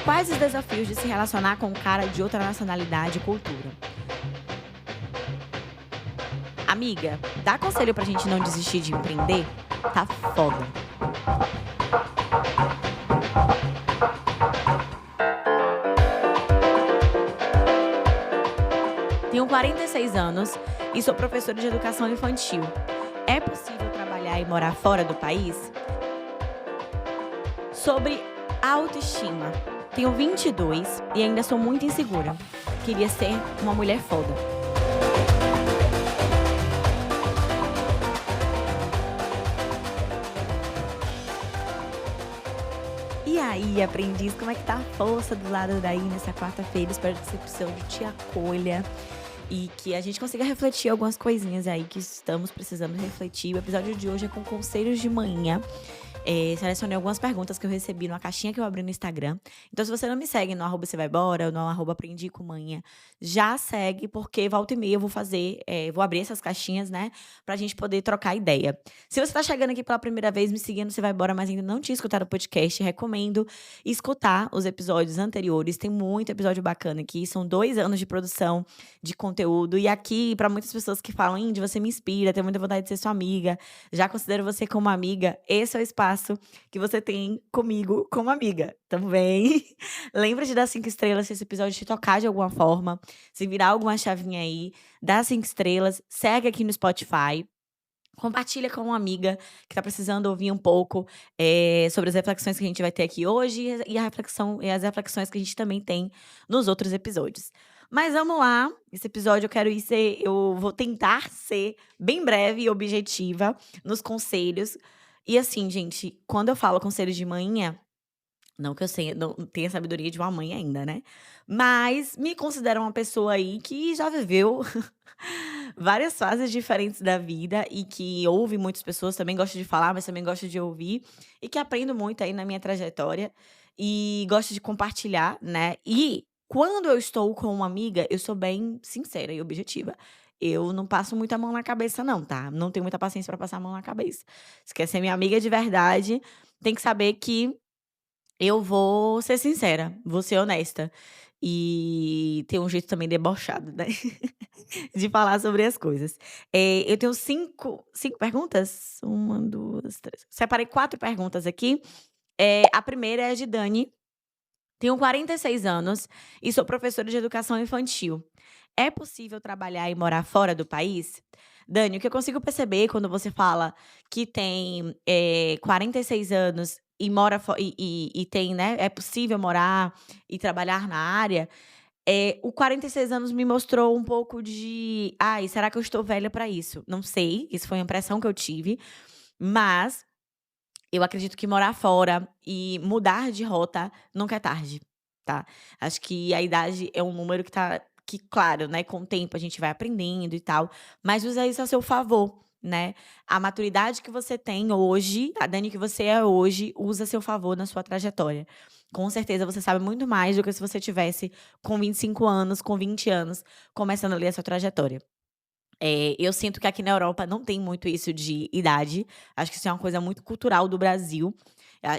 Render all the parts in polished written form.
Quais os desafios de se relacionar com um cara de outra nacionalidade e cultura? Amiga, dá conselho pra gente não desistir de empreender? Tá foda. Tenho 46 anos e sou professora de educação infantil. É possível trabalhar e morar fora do país? Sobre autoestima. Tenho 22 e ainda sou muito insegura. Queria ser uma mulher foda. E aí, aprendiz, como é que tá a força do lado daí nessa quarta-feira? Espero que esse episódio te acolha e que a gente consiga refletir algumas coisinhas aí que estamos precisando refletir. O episódio de hoje é com conselhos de manhã. Selecionei algumas perguntas que eu recebi numa caixinha que eu abri no Instagram. Então, se você não me segue no arroba você vai embora, ou no arroba aprendi com manhã, já segue, porque volta e meia eu vou fazer, vou abrir essas caixinhas, né, pra gente poder trocar ideia. Se você tá chegando aqui pela primeira vez, me seguindo, você vai embora, mas ainda não tinha escutado o podcast, recomendo escutar os episódios anteriores. Tem muito episódio bacana aqui. São 2 anos de produção de conteúdo. E aqui, pra muitas pessoas que falam, Indy, você me inspira, tenho muita vontade de ser sua amiga, já considero você como amiga, esse é o espaço que você tem comigo como amiga, também. Lembra de dar 5 estrelas se esse episódio te tocar de alguma forma, se virar alguma chavinha aí, dá 5 estrelas, segue aqui no Spotify. Compartilha com uma amiga que tá precisando ouvir um pouco, sobre as reflexões que a gente vai ter aqui hoje e as reflexões que a gente também tem nos outros episódios. Mas vamos lá, esse episódio eu vou tentar ser bem breve e objetiva nos conselhos. E assim, gente, quando eu falo conselhos de manhã, não que eu não tenha sabedoria de uma mãe ainda, né, mas me considero uma pessoa aí que já viveu várias fases diferentes da vida e que ouve muitas pessoas, também gosto de falar, mas também gosto de ouvir, e que aprendo muito aí na minha trajetória, e gosto de compartilhar, né. E quando eu estou com uma amiga, eu sou bem sincera e objetiva. Eu não passo muita mão na cabeça não, tá. Não tenho muita paciência pra passar a mão na cabeça. Se quer ser minha amiga de verdade, tem que saber que eu vou ser sincera, vou ser honesta. E ter um jeito também debochado, né, de falar sobre as coisas. Eu tenho cinco perguntas? Uma, 2, 3. Separei 4 perguntas aqui. A primeira é de Dani. Tenho 46 anos e sou professora de educação infantil. É possível trabalhar e morar fora do país? Dani, o que eu consigo perceber quando você fala que tem, 46 anos e mora e tem, né, é possível morar e trabalhar na área, o 46 anos me mostrou um pouco de: "Ai, será que eu estou velha para isso?". Não sei, isso foi a impressão que eu tive, mas eu acredito que morar fora e mudar de rota nunca é tarde, tá. Acho que a idade é um número que claro, né, com o tempo a gente vai aprendendo e tal, mas usa isso a seu favor, né. A maturidade que você tem hoje, a Dani que você é hoje, usa a seu favor na sua trajetória. Com certeza você sabe muito mais do que se você tivesse com 25 anos, com 20 anos, começando ali a sua trajetória. Eu sinto que aqui na Europa não tem muito isso de idade, acho que isso é uma coisa muito cultural do Brasil,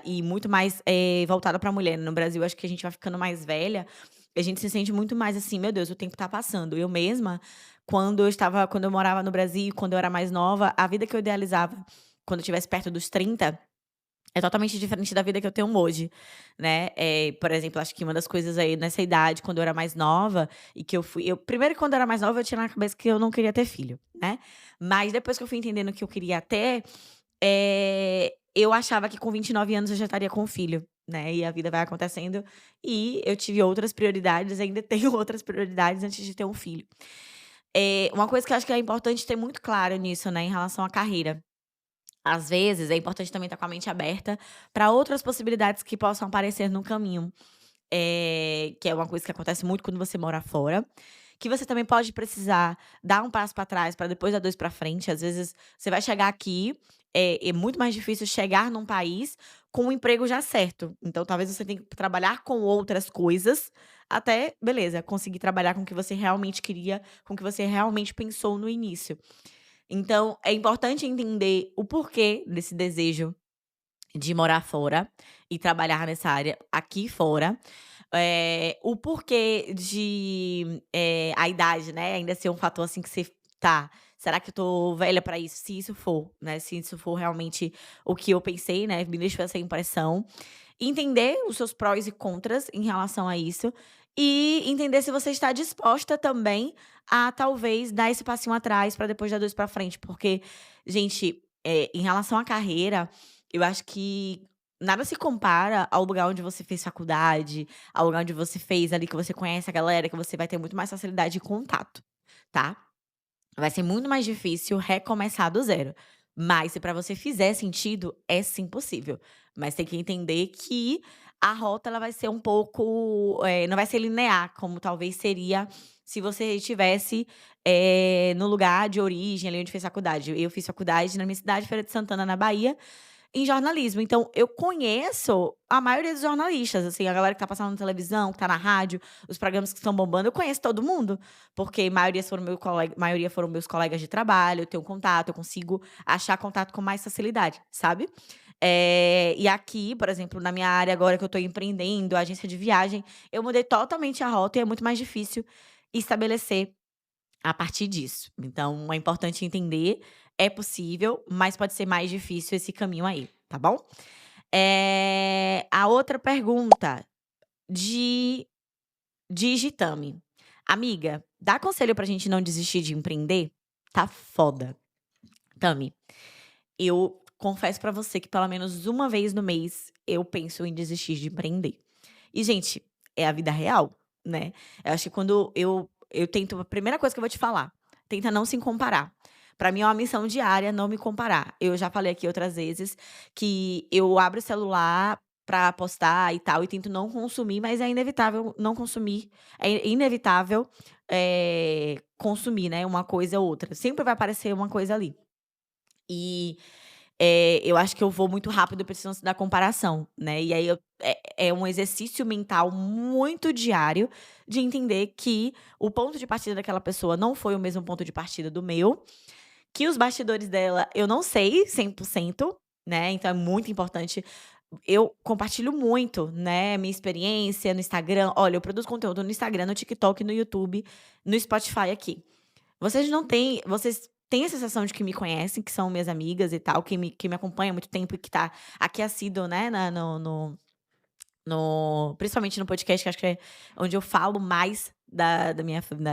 e muito mais, voltada pra mulher. No Brasil, acho que a gente vai ficando mais velha, a gente se sente muito mais assim: "Meu Deus, o tempo tá passando". Eu mesma, quando eu morava no Brasil, quando eu era mais nova, a vida que eu idealizava quando eu estivesse perto dos 30 é totalmente diferente da vida que eu tenho hoje, né. Por exemplo, acho que uma das coisas aí nessa idade, quando eu era mais nova e que eu primeiro que quando eu era mais nova eu tinha na cabeça que eu não queria ter filho, né. Mas depois que eu fui entendendo que eu queria ter, eu achava que com 29 anos eu já estaria com filho, né, e a vida vai acontecendo e eu tive outras prioridades, ainda tenho outras prioridades antes de ter um filho. Uma coisa que eu acho que é importante ter muito claro nisso, né, em relação à carreira. Às vezes, é importante também estar com a mente aberta para outras possibilidades que possam aparecer no caminho. Que é uma coisa que acontece muito quando você mora fora, que você também pode precisar dar um passo para trás para depois dar 2 para frente. Às vezes, você vai chegar aqui, é muito mais difícil chegar num país com um emprego já certo. Então, talvez você tenha que trabalhar com outras coisas até, beleza, conseguir trabalhar com o que você realmente queria, com o que você realmente pensou no início. Então, é importante entender o porquê desse desejo de morar fora e trabalhar nessa área aqui fora. O porquê de, a idade, né, ainda ser um fator, assim, que você tá, será que eu tô velha pra isso? Se isso for, né, se isso for realmente o que eu pensei, né, me deixou essa impressão. Entender os seus prós e contras em relação a isso, e entender se você está disposta também a talvez dar esse passinho atrás para depois dar 2 para frente, porque, gente, em relação à carreira, eu acho que nada se compara ao lugar onde você fez faculdade, ao lugar onde você fez ali, que você conhece a galera, que você vai ter muito mais facilidade de contato, tá? Vai ser muito mais difícil recomeçar do zero. Mas se para você fizer sentido, é sim possível. Mas tem que entender que a rota ela vai ser um pouco, não vai ser linear, como talvez seria se você estivesse, no lugar de origem, ali onde fez faculdade. Eu fiz faculdade na minha cidade, Feira de Santana, na Bahia, em jornalismo. Então eu conheço a maioria dos jornalistas, assim, a galera que tá passando na televisão, que tá na rádio, os programas que estão bombando, eu conheço todo mundo, porque maioria foram meus colegas de trabalho, eu tenho contato, eu consigo achar contato com mais facilidade, sabe. E aqui, por exemplo, na minha área agora que eu tô empreendendo, agência de viagem, eu mudei totalmente a rota e é muito mais difícil estabelecer a partir disso. Então é importante entender, é possível, mas pode ser mais difícil esse caminho aí, tá bom? A outra pergunta de Digitame. Amiga, dá conselho pra gente não desistir de empreender? Tá foda. Tami, eu confesso pra você que pelo menos uma vez no mês eu penso em desistir de empreender. E, gente, é a vida real, né. Eu acho que quando eu tento a primeira coisa que eu vou te falar, tenta não se comparar. Pra mim é uma missão diária não me comparar. Eu já falei aqui outras vezes que eu abro o celular pra postar e tal e tento não consumir, mas é inevitável não consumir, é inevitável, consumir, né, uma coisa ou outra. Sempre vai aparecer uma coisa ali. E eu acho que eu vou muito rápido pra esse lance da comparação, né, e aí é um exercício mental muito diário de entender que o ponto de partida daquela pessoa não foi o mesmo ponto de partida do meu, que os bastidores dela eu não sei 100%, né, então é muito importante. Eu compartilho muito, né, minha experiência no Instagram. Olha, eu produzo conteúdo no Instagram, no TikTok, no YouTube, no Spotify aqui. Vocês têm a sensação de que me conhecem, que são minhas amigas e tal, que me acompanham há muito tempo e que tá aqui assíduo, né, na no principalmente no podcast, que acho que é onde eu falo mais da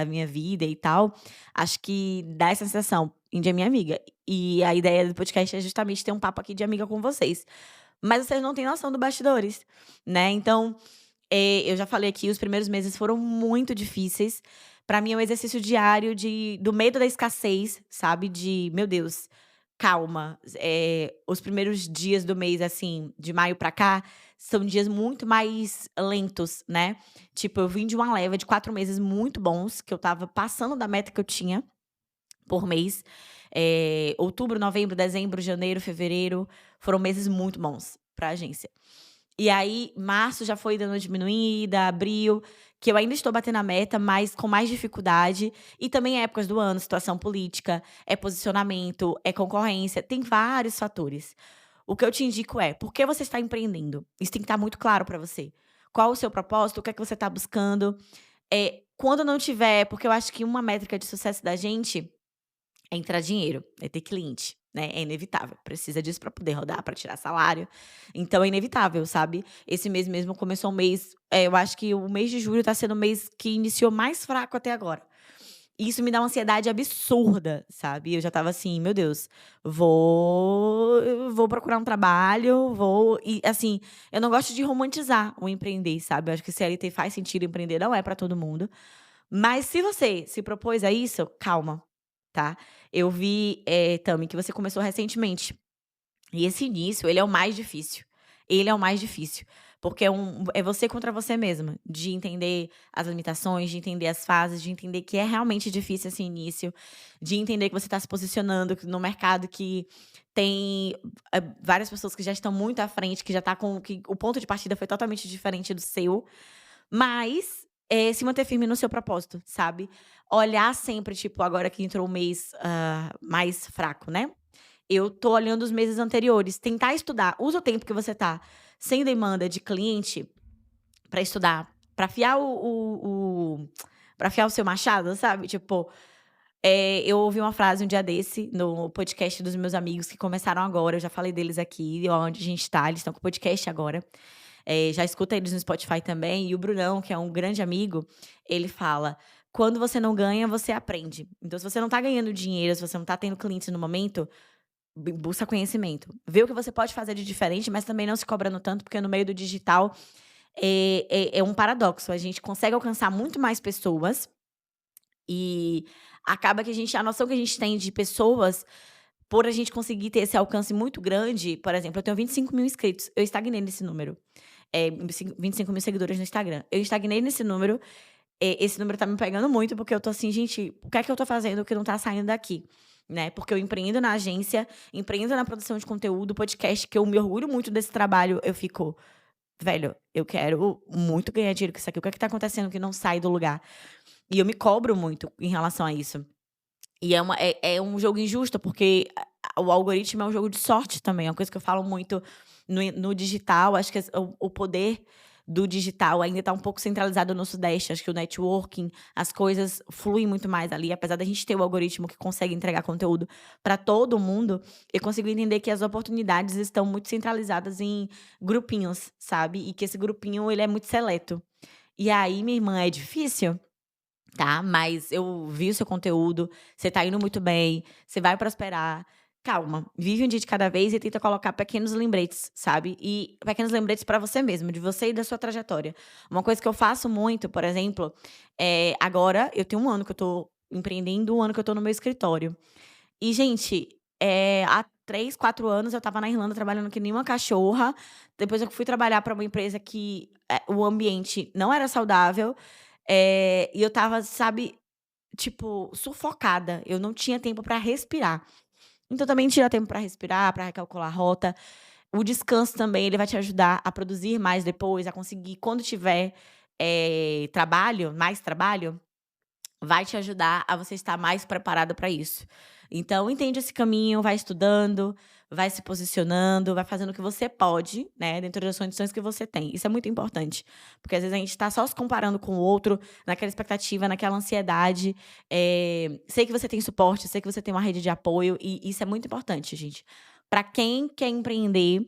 minha vida e tal. Acho que dá essa sensação de é minha amiga. E a ideia do podcast é justamente ter um papo aqui de amiga com vocês. Mas vocês não têm noção do bastidores, né. Então, eu já falei aqui, os primeiros meses foram muito difíceis. Pra mim é um exercício diário do medo da escassez, sabe, de: "Meu Deus, calma". Os primeiros dias do mês, assim, de maio pra cá, são dias muito mais lentos, né. Tipo, eu vim de uma leva de 4 meses muito bons, que eu estava passando da meta que eu tinha por mês. Outubro, novembro, dezembro, janeiro, fevereiro, foram meses muito bons pra agência. E aí, março já foi dando uma diminuída, abril, que eu ainda estou batendo a meta, mas com mais dificuldade. E também épocas do ano, situação política, é posicionamento, é concorrência, tem vários fatores. O que eu te indico é, por que você está empreendendo? Isso tem que estar muito claro para você. Qual o seu propósito? O que é que você está buscando? Quando não tiver, porque eu acho que uma métrica de sucesso da gente é entrar dinheiro, é ter cliente, né, é inevitável, precisa disso para poder rodar, para tirar salário, então é inevitável, sabe. Esse mês mesmo começou um mês, eu acho que o mês de julho tá sendo o mês que iniciou mais fraco até agora. E isso me dá uma ansiedade absurda, sabe. Eu já estava assim: "Meu Deus, eu vou procurar um trabalho, vou", e assim, eu não gosto de romantizar o empreender, sabe. Eu acho que CLT faz sentido, empreender não é para todo mundo. Mas se você se propôs a isso, calma, tá. Eu vi, Tami, que você começou recentemente, e esse início, ele é o mais difícil. Ele é o mais difícil, porque é você contra você mesma, de entender as limitações, de entender as fases, de entender que é realmente difícil esse início, de entender que você está se posicionando no mercado que tem, várias pessoas que já estão muito à frente, que já tá com que o ponto de partida foi totalmente diferente do seu. Mas, se manter firme no seu propósito, sabe. Olhar sempre, tipo, agora que entrou o mês, mais fraco, né, eu tô olhando os meses anteriores, tentar estudar. Usa o tempo que você tá sem demanda de cliente para estudar, pra afiar pra afiar o seu machado, sabe? Tipo, eu ouvi uma frase um dia desse no podcast dos meus amigos que começaram agora, eu já falei deles aqui, onde a gente tá, eles estão com podcast agora. Já escuta eles no Spotify também. E o Brunão, que é um grande amigo, ele fala: quando você não ganha, você aprende. Então, se você não tá ganhando dinheiro, se você não tá tendo clientes no momento, busca conhecimento. Vê o que você pode fazer de diferente, mas também não se cobrando tanto, porque no meio do digital é um paradoxo. A gente consegue alcançar muito mais pessoas e acaba que a noção que a gente tem de pessoas, por a gente conseguir ter esse alcance muito grande. Por exemplo, eu tenho 25 mil inscritos, eu estagnei nesse número. 25 mil seguidores no Instagram. Eu estagnei nesse número, esse número tá me pegando muito, porque eu tô assim: "Gente, o que é que eu tô fazendo que não tá saindo daqui?", né. Porque eu empreendo na agência, empreendo na produção de conteúdo, podcast, que eu me orgulho muito desse trabalho, eu fico: "Velho, eu quero muito ganhar dinheiro com isso aqui, o que é que tá acontecendo que não sai do lugar?". E eu me cobro muito em relação a isso. E é um jogo injusto, porque o algoritmo é um jogo de sorte também, é uma coisa que eu falo muito no digital. Acho que o poder do digital ainda está um pouco centralizado no sudeste. Acho que o networking, as coisas fluem muito mais ali, apesar da gente ter o algoritmo que consegue entregar conteúdo para todo mundo. Eu consigo entender que as oportunidades estão muito centralizadas em grupinhos, sabe, e que esse grupinho ele é muito seleto. E aí, minha irmã, é difícil, tá, mas eu vi o seu conteúdo, você tá indo muito bem, você vai prosperar. Calma, vive um dia de cada vez e tenta colocar pequenos lembretes, sabe, e pequenos lembretes pra você mesmo, de você e da sua trajetória. Uma coisa que eu faço muito, por exemplo, agora eu tenho 1 ano que eu tô empreendendo, 1 ano que eu tô no meu escritório. E, gente, há 3, 4 anos eu estava na Irlanda trabalhando que nem uma cachorra. Depois eu fui trabalhar para uma empresa que, o ambiente não era saudável, e eu estava, sabe, tipo, sufocada. Eu não tinha tempo para respirar. Então também tira tempo para respirar, para recalcular a rota. O descanso também, ele vai te ajudar a produzir mais depois, a conseguir quando tiver, mais trabalho, vai te ajudar a você estar mais preparada para isso. Então entende esse caminho, vai estudando, vai se posicionando, vai fazendo o que você pode, né, dentro das condições que você tem. Isso é muito importante, porque às vezes a gente está só se comparando com o outro, naquela expectativa, naquela ansiedade. Sei que você tem suporte, sei que você tem uma rede de apoio e isso é muito importante, gente. Para quem quer empreender,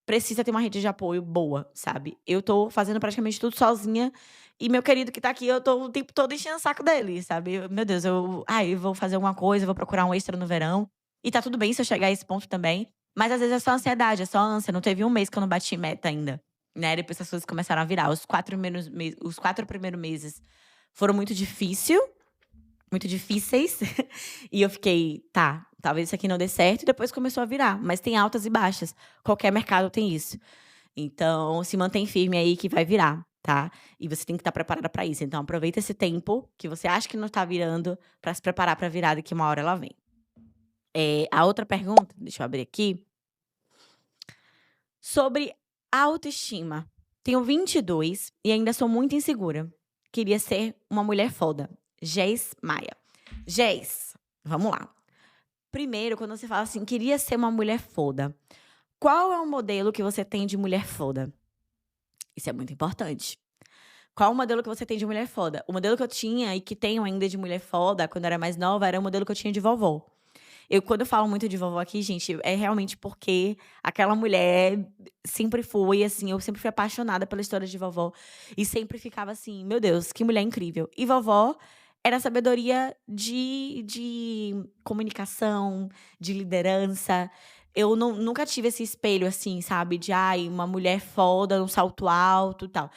precisa ter uma rede de apoio boa, sabe. Eu tô fazendo praticamente tudo sozinha e meu querido que tá aqui, eu tô o tempo todo enchendo o saco dele, sabe. Meu Deus, eu vou fazer alguma coisa, eu vou procurar um extra no verão, e tá tudo bem se eu chegar a esse ponto também, mas às vezes é só ansiedade, é só ânsia. Não teve um mês que eu não bati meta ainda, né, depois que as coisas começaram a virar. Os 4 primeiros meses foram muito difíceis. E eu fiquei: "Tá, talvez isso aqui não dê certo", e depois começou a virar, mas tem altas e baixas, qualquer mercado tem isso. Então se mantém firme aí que vai virar, tá. E você tem que estar preparada para isso, então aproveita esse tempo que você acha que não tá virando, para se preparar pra virada, que uma hora ela vem. A outra pergunta, deixa eu abrir aqui, sobre autoestima. Tenho 22 e ainda sou muito insegura. Queria ser uma mulher foda. Jess Maia. Jess, vamos lá. Primeiro, quando você fala assim: "Queria ser uma mulher foda", qual é o modelo que você tem de mulher foda? Isso é muito importante. Qual o modelo que você tem de mulher foda? O modelo que eu tinha e que tenho ainda de mulher foda, quando eu era mais nova, era o modelo que eu tinha de vovó. Quando eu falo muito de vovó aqui, gente, é realmente porque aquela mulher sempre foi, assim, eu sempre fui apaixonada pela história de vovó e sempre ficava assim: "Meu Deus, que mulher incrível". E vovó era sabedoria de comunicação, de liderança. Eu nunca tive esse espelho, assim, sabe, de: "Ai, uma mulher foda, um salto alto, tal".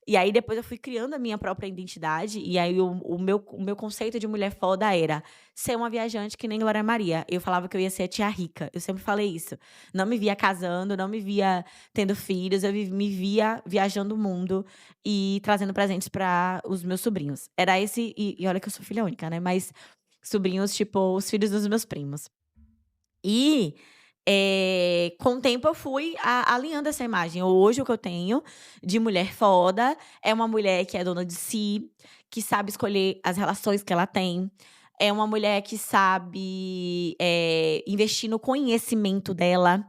E aí depois eu fui criando a minha própria identidade, e aí o meu conceito de mulher foda era ser uma viajante que nem Glória Maria. Eu falava que eu ia ser a tia rica, eu sempre falei isso. Não me via casando, não me via tendo filhos, me via viajando o mundo e trazendo presentes para os meus sobrinhos. Era esse, e olha que eu sou filha única, né, mas sobrinhos, tipo, os filhos dos meus primos. E, com o tempo eu fui alinhando essa imagem. Hoje o que eu tenho de mulher foda é uma mulher que é dona de si, que sabe escolher as relações que ela tem, é uma mulher que sabe, investir no conhecimento dela,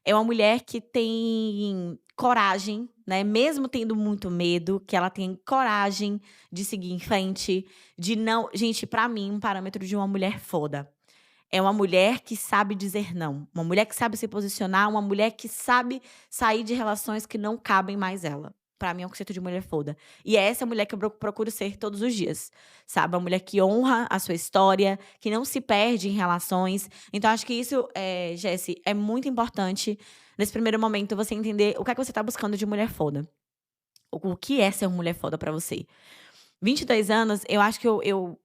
é uma mulher que tem coragem, né, mesmo tendo muito medo, que ela tem coragem de seguir em frente, de não gente, pra mim, um parâmetro de uma mulher foda é uma mulher que sabe dizer não, uma mulher que sabe se posicionar, uma mulher que sabe sair de relações que não cabem mais ela. Pra mim é um conceito de mulher foda. E é essa mulher que eu procuro ser todos os dias, sabe, uma mulher que honra a sua história, que não se perde em relações. Então acho que isso, Jessi, é muito importante, nesse primeiro momento, você entender o que é que você tá buscando de mulher foda. O que é ser uma mulher foda pra você. 22 anos, eu acho que eu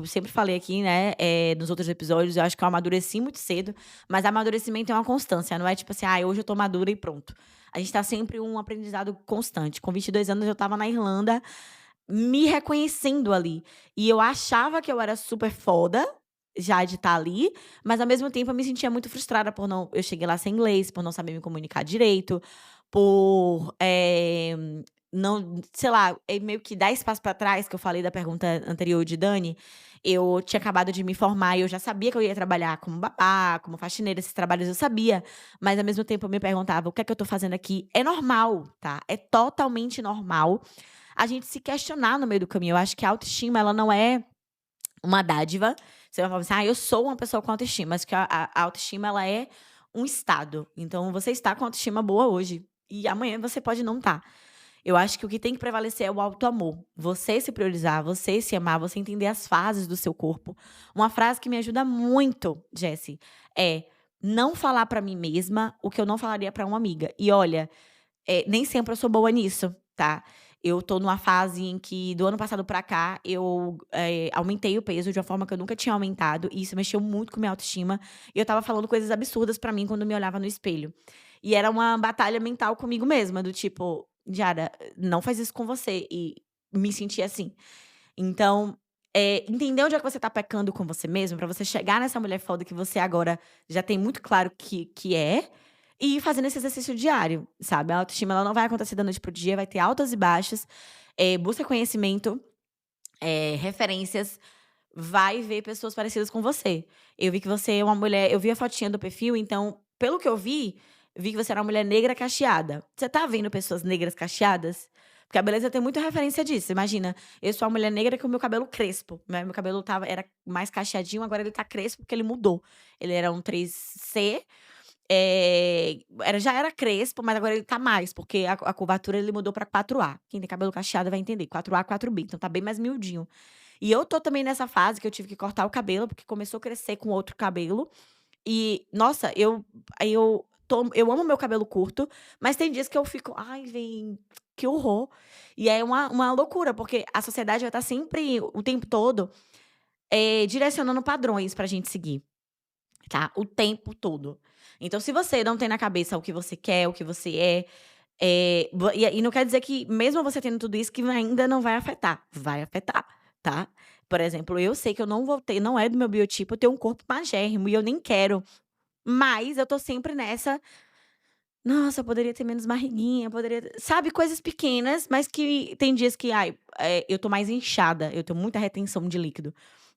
sempre falei aqui, né, nos outros episódios, eu acho que eu amadureci muito cedo, mas amadurecimento é uma constância, não é tipo assim: "Ai, hoje eu tô madura e pronto". A gente tá sempre um aprendizado constante. Com 22 anos eu estava na Irlanda, me reconhecendo ali. E eu achava que eu era super foda, já de estar ali, mas ao mesmo tempo eu me sentia muito frustrada por não eu cheguei lá sem inglês, por não saber me comunicar direito, por, não sei lá, meio que dar espaço pra trás, que eu falei da pergunta anterior de Dani, eu tinha acabado de me formar e eu já sabia que eu ia trabalhar como babá, como faxineira, esses trabalhos eu sabia, mas ao mesmo tempo eu me perguntava: "O que é que eu tô fazendo aqui?". É normal, tá, é totalmente normal a gente se questionar no meio do caminho. Eu acho que a autoestima ela não é uma dádiva, você vai falar assim: "Ah, eu sou uma pessoa com autoestima", mas que a autoestima ela é um estado, então você está com autoestima boa hoje, e amanhã você pode não estar. Eu acho que o que tem que prevalecer é o autoamor. Você se priorizar, você se amar, você entender as fases do seu corpo. Uma frase que me ajuda muito, Jessie, é: "Não falar pra mim mesma o que eu não falaria pra uma amiga". E olha, nem sempre eu sou boa nisso, tá. Eu tô numa fase em que do ano passado pra cá eu, aumentei o peso de uma forma que eu nunca tinha aumentado, e isso mexeu muito com minha autoestima, e eu estava falando coisas absurdas pra mim quando me olhava no espelho. E era uma batalha mental comigo mesma, do tipo: "Diara, não faz isso com você", e me sentir assim. Então, entender onde é que você tá pecando com você mesmo, pra você chegar nessa mulher foda que você agora já tem muito claro que é, e ir fazendo esse exercício diário, sabe. A autoestima ela não vai acontecer da noite para o dia, vai ter altas e baixas, busca conhecimento, referências, vai ver pessoas parecidas com você. Eu vi que você é uma mulher eu vi a fotinha do perfil, então, pelo que eu vi que você era uma mulher negra cacheada. Você tá vendo pessoas negras cacheadas? Porque a beleza tem muita referência disso. Imagina, eu sou uma mulher negra com o meu cabelo crespo, né, meu cabelo era mais cacheadinho, agora ele tá crespo porque ele mudou. Ele era um 3C, já era crespo, mas agora ele tá mais, porque a curvatura ele mudou pra 4A. Quem tem cabelo cacheado vai entender, 4A, 4B, então tá bem mais miudinho. E eu tô também nessa fase que eu tive que cortar o cabelo, porque começou a crescer com outro cabelo, e nossa, eu amo meu cabelo curto, mas tem dias que eu fico: "Ai, vem, que horror". E é uma loucura, porque a sociedade vai estar sempre, o tempo todo, direcionando padrões pra gente seguir. Tá, o tempo todo. Então se você não tem na cabeça o que você quer, o que você é, vo e não quer dizer que mesmo você tendo tudo isso que ainda não vai afetar, tá. Por exemplo, eu sei que eu não vou ter não é do meu biotipo ter um corpo magérrimo e eu nem quero, mas eu tô sempre nessa: "Nossa, eu poderia ter menos barriguinha, poderia ter", sabe, coisas pequenas, mas que tem dias que, ai, eu tô mais inchada, eu tenho muita retenção de líquido,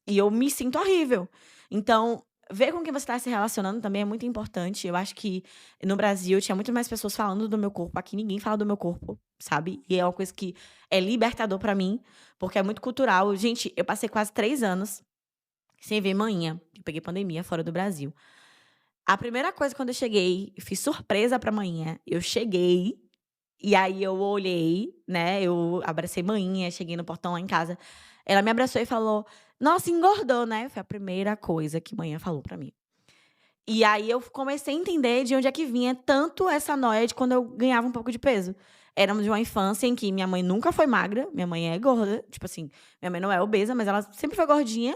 e eu me sinto horrível. Então, ver com quem você tá se relacionando também é muito importante. Eu acho que no Brasil tinha muito mais pessoas falando do meu corpo, aqui ninguém fala do meu corpo, sabe. E é uma coisa que é libertador pra mim, porque é muito cultural. Gente, eu passei quase 3 anos sem ver manhã, eu peguei pandemia fora do Brasil. A primeira coisa quando eu cheguei, fiz surpresa pra manhã, eu cheguei, e aí eu olhei, né, eu abracei manhã, cheguei no portão lá em casa, ela me abraçou e falou: "Nossa, engordou, né", foi a primeira coisa que manhã falou pra mim. E aí eu comecei a entender de onde é que vinha tanto essa noia de quando eu ganhava um pouco de peso. Éramos de uma infância em que minha mãe nunca foi magra, minha mãe é gorda, tipo assim, minha mãe não é obesa, mas ela sempre foi gordinha,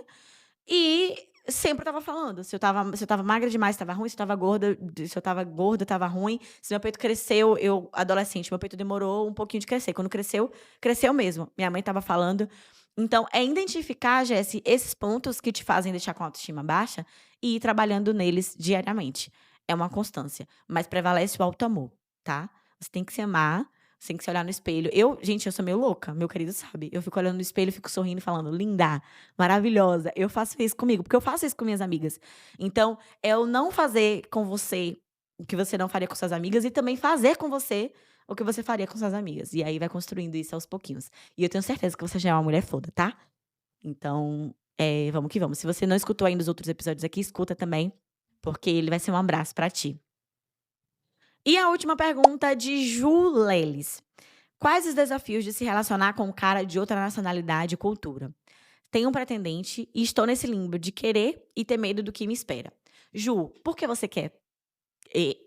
e sempre estava falando, se eu estava magra demais, estava ruim, se eu estava gorda se eu estava gorda, estava ruim, se meu peito cresceu, eu adolescente, meu peito demorou um pouquinho de crescer, quando cresceu, cresceu mesmo. Minha mãe estava falando. Então, é identificar, Jessi, esses pontos que te fazem deixar com a autoestima baixa e ir trabalhando neles diariamente. É uma constância, mas prevalece o autoamor, tá? Você tem que se amar, você tem que se olhar no espelho. Gente, eu sou meio louca, meu querido sabe. Eu fico olhando no espelho, fico sorrindo e falando: "Linda, maravilhosa". Eu faço isso comigo, porque eu faço isso com minhas amigas. Então, é o não fazer com você o que você não faria com suas amigas e também fazer com você o que você faria com suas amigas. E aí vai construindo isso aos pouquinhos. E eu tenho certeza que você já é uma mulher foda, tá? Então, vamos que vamos. Se você não escutou ainda os outros episódios aqui, escuta também, porque ele vai ser um abraço pra ti. E a última pergunta de Ju Leles. Quais os desafios de se relacionar com um cara de outra nacionalidade e cultura? Tenho um pretendente e estou nesse limbo de querer e ter medo do que me espera. Ju, por que você quer?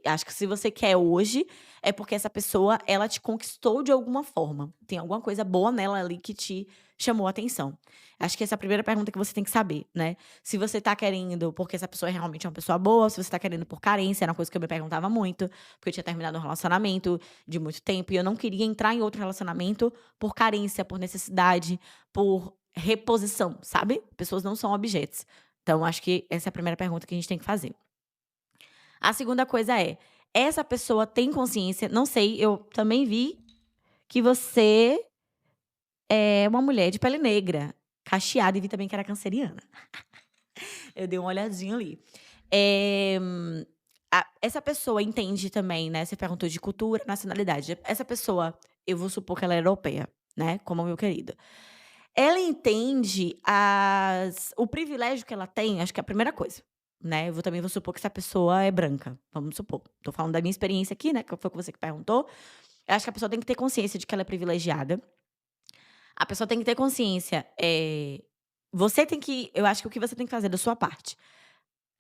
Acho que se você quer hoje, é porque essa pessoa, ela te conquistou de alguma forma. Tem alguma coisa boa nela ali que te chamou a atenção. Acho que essa é a primeira pergunta que você tem que saber, né. Se você tá querendo porque essa pessoa realmente é uma pessoa boa, ou se você tá querendo por carência, era uma coisa que eu me perguntava muito, porque eu tinha terminado um relacionamento de muito tempo e eu não queria entrar em outro relacionamento por carência, por necessidade, por reposição, sabe. Pessoas não são objetos. Então acho que essa é a primeira pergunta que a gente tem que fazer. A segunda coisa é, essa pessoa tem consciência não sei, eu também vi que você é uma mulher de pele negra, cacheada, e vi também que era canceriana. Eu dei uma olhadinha ali. Eh, essa pessoa entende também, né, você perguntou de cultura, nacionalidade. Essa pessoa, eu vou supor que ela é europeia, né, como o meu querido. Ela entende o privilégio que ela tem, acho que é a primeira coisa, né. Eu também vou supor que essa pessoa é branca, vamos supor. Tô falando da minha experiência aqui, né, que foi você que perguntou. Eu acho que a pessoa tem que ter consciência de que ela é privilegiada. A pessoa tem que ter consciência, você tem que eu acho que o que você tem que fazer da sua parte,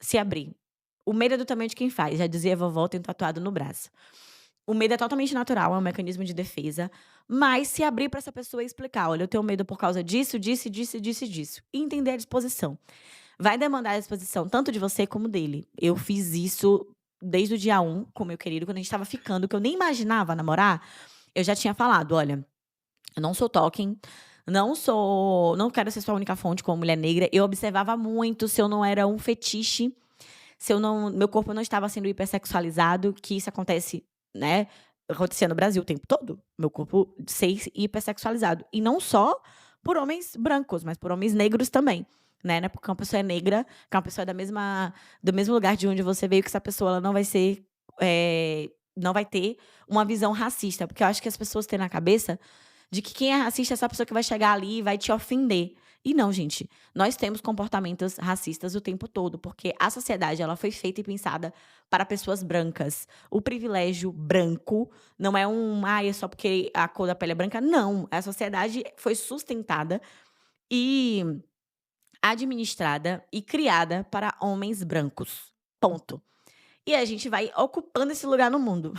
se abrir. O medo é do tamanho de quem faz, já dizia a vovó, tenho tatuado no braço. O medo é totalmente natural, é um mecanismo de defesa, mas se abrir para essa pessoa e explicar: "Olha, eu tenho medo por causa disso, disso, disso, disso e disso", e entender a disposição. Vai demandar a disposição tanto de você como dele. Eu fiz isso desde o dia 1 com o meu querido, quando a gente estava ficando, que eu nem imaginava namorar, eu já tinha falado: "Olha, eu não sou token, não quero ser sua única fonte como mulher negra". Eu observava muito se eu não era um fetiche, se eu não meu corpo não estava sendo hipersexualizado, que isso acontece, né, acontecia no Brasil o tempo todo, meu corpo ser hipersexualizado. E não só por homens brancos, mas por homens negros também, né, não é porque uma pessoa é negra, que uma pessoa é do mesmo lugar de onde você veio, que essa pessoa ela não vai ser, não vai ter uma visão racista, porque eu acho que as pessoas têm na cabeça de que quem é racista é essa pessoa que vai chegar ali e vai te ofender. E não, gente. Nós temos comportamentos racistas o tempo todo, porque a sociedade ela foi feita e pensada para pessoas brancas. O privilégio branco não é é só porque a cor da pele é branca. Não. A sociedade foi sustentada e administrada e criada para homens brancos. Ponto. E a gente vai ocupando esse lugar no mundo.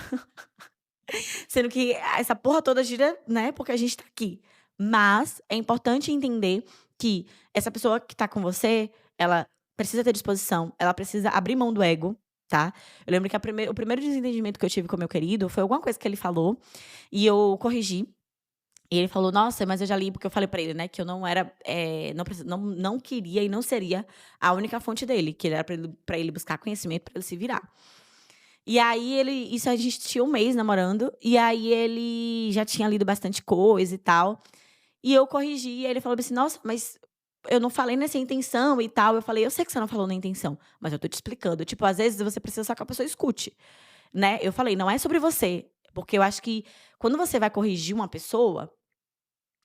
Sendo que essa porra toda gira, né, porque a gente tá aqui. Mas é importante entender que essa pessoa que tá com você, ela precisa ter disposição, ela precisa abrir mão do ego, tá. Eu lembro que o primeiro desentendimento que eu tive com o meu querido foi alguma coisa que ele falou, e eu corrigi. E ele falou: "Nossa, mas eu já li", porque eu falei pra ele, né, que eu não era, não queria e não seria a única fonte dele, que era pra ele buscar conhecimento, pra ele se virar. E aí isso a gente tinha 1 mês namorando, e aí ele já tinha lido bastante coisa e tal, e eu corrigi, e aí ele falou assim: "Nossa, mas eu não falei nessa intenção e tal". Eu falei: "Eu sei que você não falou na intenção, mas eu tô te explicando, tipo, às vezes você precisa só que a pessoa escute, né". Eu falei: "Não é sobre você", porque eu acho que quando você vai corrigir uma pessoa,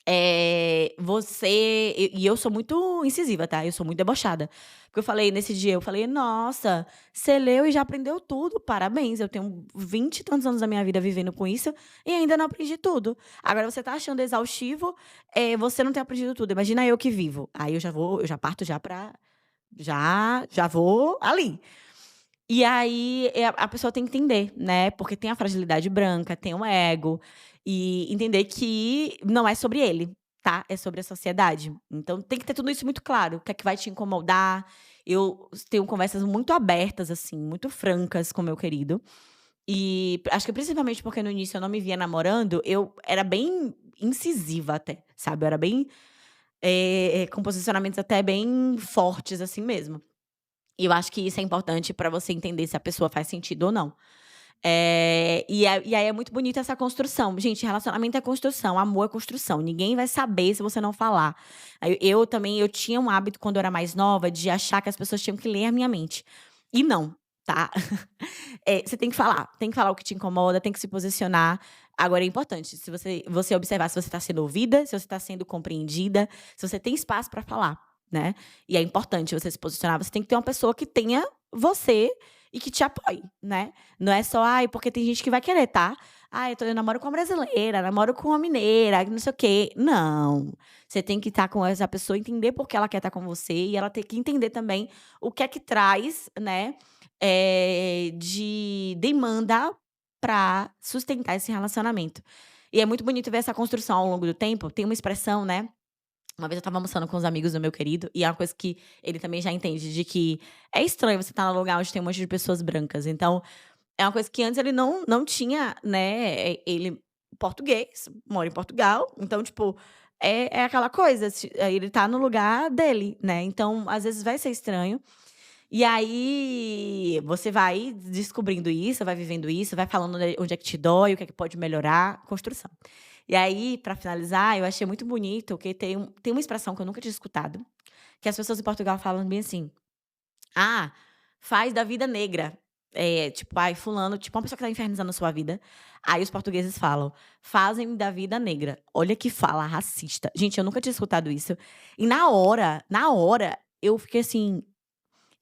eu sou muito incisiva, tá, eu sou muito debochada. Porque eu falei nesse dia, eu falei: "Nossa, você leu e já aprendeu tudo, parabéns, eu tenho 20 e tantos anos da minha vida vivendo com isso e ainda não aprendi tudo. Agora você tá achando exaustivo, você não ter aprendido tudo, imagina eu que vivo". Aí eu já parto já pra já vou ali. E aí, a pessoa tem que entender, né, porque tem a fragilidade branca, tem o ego, e entender que não é sobre ele, tá, é sobre a sociedade. Então tem que ter tudo isso muito claro, o que é que vai te incomodar. Eu tenho conversas muito abertas, assim, muito francas com meu querido, e acho que principalmente porque no início eu não me via namorando, eu era bem incisiva até, sabe, eu era bem, com posicionamentos até bem fortes, assim mesmo. E eu acho que isso é importante pra você entender se a pessoa faz sentido ou não. E aí é muito bonita essa construção. Gente, relacionamento é construção, amor é construção. Ninguém vai saber se você não falar. Aí eu também, eu tinha um hábito quando eu era mais nova de achar que as pessoas tinham que ler a minha mente. E não, tá? Você tem que falar o que te incomoda, tem que se posicionar. Agora é importante, se você observar se você tá sendo ouvida, se você tá sendo compreendida, se você tem espaço pra falar, né. E é importante você se posicionar, você tem que ter uma pessoa que tenha você e que te apoie, né. Não é só: "Ai", porque tem gente que vai querer, tá. "Ai, eu namoro com uma brasileira, namoro com uma mineira, que não sei o quê". Não, você tem que estar com essa pessoa, entender por que ela quer estar com você e ela tem que entender também o que é que traz, né, de demanda pra sustentar esse relacionamento. E é muito bonito ver essa construção ao longo do tempo. Tem uma expressão, né, uma vez eu estava almoçando com os amigos do meu querido, e é uma coisa que ele também já entende, de que é estranho você estar num lugar onde tem um monte de pessoas brancas. Então, é uma coisa que antes ele não tinha, né, ele português, mora em Portugal, então, tipo, é aquela coisa, ele tá no lugar dele, né, então, às vezes vai ser estranho. E aí, você vai descobrindo isso, vai vivendo isso, vai falando onde é que te dói, o que é que pode melhorar, construção. E aí, pra finalizar, eu achei muito bonito que tem uma expressão que eu nunca tinha escutado, que as pessoas em Portugal falam bem assim: "Ah, faz da vida negra". Tipo, ai, fulano, tipo, uma pessoa que tá infernizando a sua vida, aí os portugueses falam: "Fazem da vida negra". Olha que fala racista. Gente, eu nunca tinha escutado isso. E na hora, eu fiquei assim,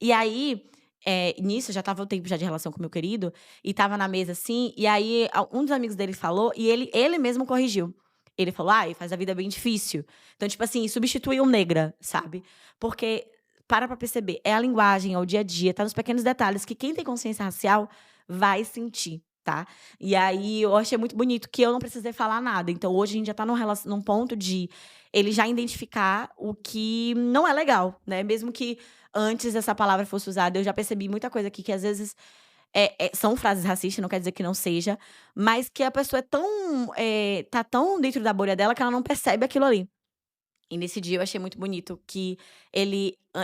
e aí, nisso já estava o tempo já de relação com meu querido, e estava na mesa, assim, e aí um dos amigos dele falou e ele mesmo corrigiu. Ele falou: "Ai, faz a vida bem difícil". Então, tipo assim, substituiu negra, sabe. Porque, para pra perceber, é a linguagem, é o dia a dia, tá nos pequenos detalhes que quem tem consciência racial vai sentir, tá. E aí eu achei muito bonito que eu não precisei falar nada. Então hoje a gente já tá num ponto de ele já identificar o que não é legal, né, mesmo que antes essa palavra fosse usada, eu já percebi muita coisa aqui que às vezes, são frases racistas, não quer dizer que não seja, mas que a pessoa é tão, tá tão dentro da bolha dela que ela não percebe aquilo ali. E nesse dia eu achei muito bonito que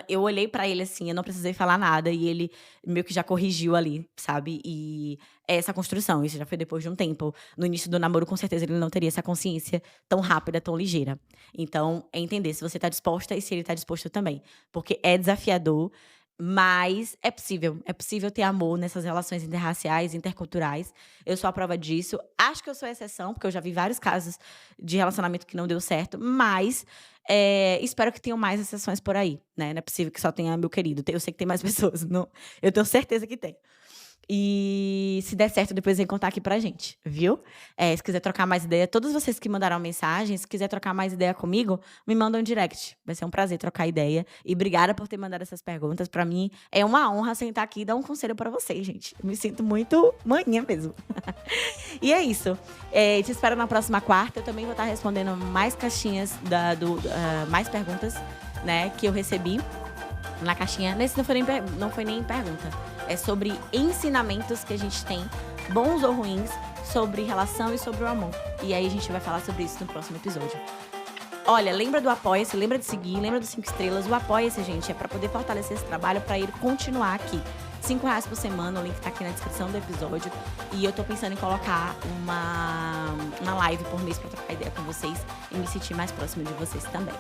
eu olhei pra ele, assim, eu não precisei falar nada e ele meio que já corrigiu ali, sabe. E é essa construção, isso já foi depois de um tempo. No início do namoro, com certeza, ele não teria essa consciência tão rápida, tão ligeira. Então, é entender se você tá disposta e se ele tá disposto também. Porque é desafiador, mas é possível. É possível ter amor nessas relações interraciais, interculturais. Eu sou a prova disso. Acho que eu sou exceção, porque eu já vi vários casos de relacionamento que não deu certo, mas espero que tenham mais exceções por aí, né, não é possível que só tenha meu querido, eu sei que tem mais pessoas, não, eu tenho certeza que tem. E se der certo, depois vem contar aqui pra gente, viu. Se quiser trocar mais ideia, todos vocês que mandaram mensagem, se quiser trocar mais ideia comigo, me manda um direct, vai ser um prazer trocar ideia. E obrigada por ter mandado essas perguntas, pra mim é uma honra sentar aqui e dar um conselho pra vocês, gente. Eu me sinto muito manhã mesmo. E é isso. Te espero na próxima quarta. Eu também vou estar respondendo mais caixinhas mais perguntas, né, que eu recebi na caixinha. Nesse não foi nem pergunta. É sobre ensinamentos que a gente tem, bons ou ruins, sobre relação e sobre o amor. E aí a gente vai falar sobre isso no próximo episódio. Olha, lembra do Apoia-se, lembra de seguir, lembra dos 5 estrelas. O Apoia-se, gente, é pra poder fortalecer esse trabalho, pra ele continuar aqui. R$ 5 por semana, o link tá aqui na descrição do episódio. E eu tô pensando em colocar uma live por mês pra trocar ideia com vocês e me sentir mais próximo de vocês também.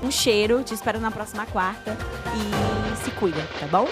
Um cheiro, te espero na próxima quarta e se cuida, tá bom?